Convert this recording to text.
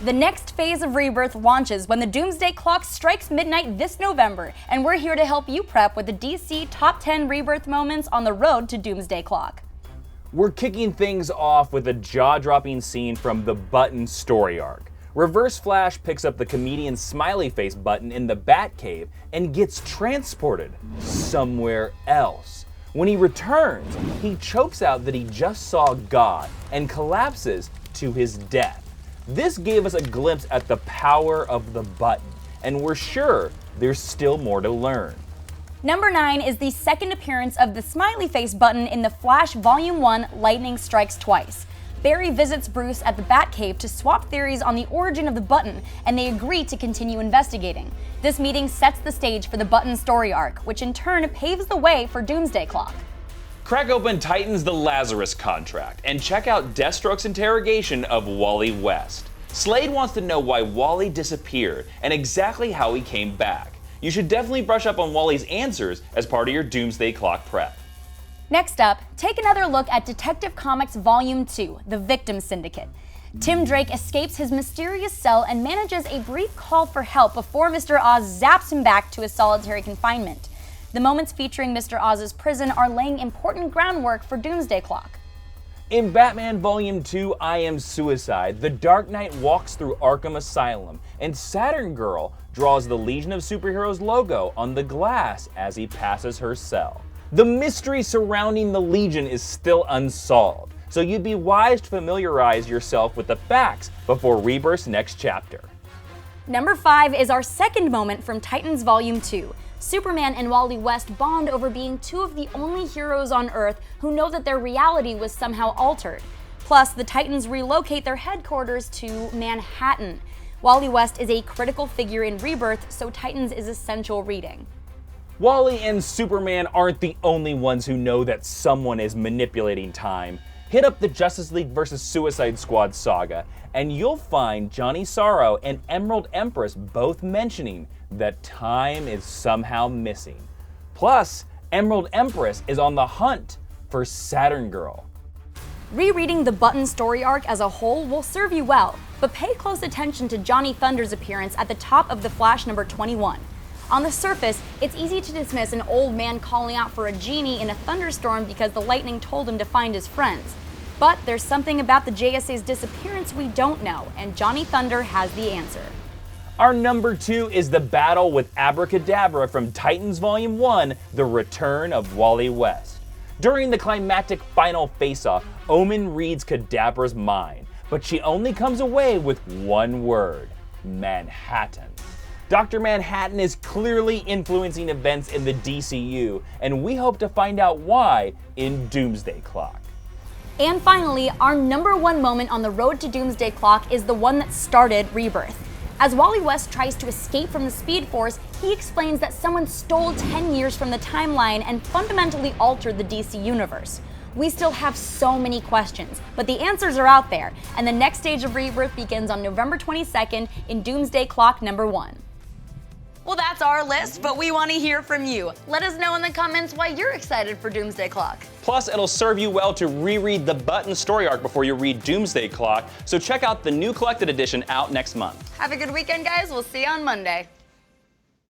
The next phase of Rebirth launches when the Doomsday Clock strikes midnight this November, and we're here to help you prep with the DC Top 10 Rebirth moments on the road to Doomsday Clock. We're kicking things off with a jaw-dropping scene from the Button story arc. rever-flash picks up the comedian's smiley face Button in the Batcave and gets transported somewhere else. When he returns, he chokes out that he just saw God and collapses to his death. This gave us a glimpse at the power of the Button, and we're sure there's still more to learn. Number 9 is the second appearance of the smiley face Button in the Flash Volume 1 Lightning Strikes Twice. Barry visits Bruce at the Batcave to swap theories on the origin of the Button, and they agree to continue investigating. This meeting sets the stage for the Button story arc, which in turn paves the way for Doomsday Clock. Crack open Titan's The Lazarus contract and check out Deathstroke's interrogation of Wally West. Slade wants to know why Wally disappeared and exactly how he came back. You should definitely brush up on Wally's answers as part of your Doomsday Clock prep. Next up, take another look at Detective Comics Volume 2, The Victim Syndicate. Tim Drake escapes his mysterious cell and manages a brief call for help before Mr. Oz zaps him back to his solitary confinement. The moments featuring Mr. Oz's prison are laying important groundwork for Doomsday Clock. In Batman Volume 2, I Am Suicide, the Dark Knight walks through Arkham Asylum, and Saturn Girl draws the Legion of Superheroes logo on the glass as he passes her cell. The mystery surrounding the Legion is still unsolved, so you'd be wise to familiarize yourself with the facts before Rebirth's next chapter. Number 5 is our second moment from Titans Volume 2. Superman and Wally West bond over being two of the only heroes on Earth who know that their reality was somehow altered. Plus, the Titans relocate their headquarters to Manhattan. Wally West is a critical figure in Rebirth, so Titans is essential reading. Wally and Superman aren't the only ones who know that someone is manipulating time. Hit up the Justice League vs. Suicide Squad saga, and you'll find Johnny Sorrow and Emerald Empress both mentioning that time is somehow missing. Plus, Emerald Empress is on the hunt for Saturn Girl. Rereading the Button story arc as a whole will serve you well, but pay close attention to Johnny Thunder's appearance at the top of the Flash number 21. On the surface, it's easy to dismiss an old man calling out for a genie in a thunderstorm because the lightning told him to find his friends. But there's something about the JSA's disappearance we don't know, and Johnny Thunder has the answer. Our number 2 is the battle with Abracadabra from Titans Volume 1, The Return of Wally West. During the climactic final face-off, Omen reads Kadabra's mind, but she only comes away with one word: Manhattan. Dr. Manhattan is clearly influencing events in the DCU, and we hope to find out why in Doomsday Clock. And finally, our number 1 moment on the road to Doomsday Clock is the one that started Rebirth. As Wally West tries to escape from the Speed Force, he explains that someone stole 10 years from the timeline and fundamentally altered the DC universe. We still have so many questions, but the answers are out there, and the next stage of Rebirth begins on November 22nd in Doomsday Clock number 1. Well, that's our list, but we want to hear from you. Let us know in the comments why you're excited for Doomsday Clock. Plus, it'll serve you well to reread the Button story arc before you read Doomsday Clock, so check out the new collected edition out next month. Have a good weekend, guys. We'll see you on Monday.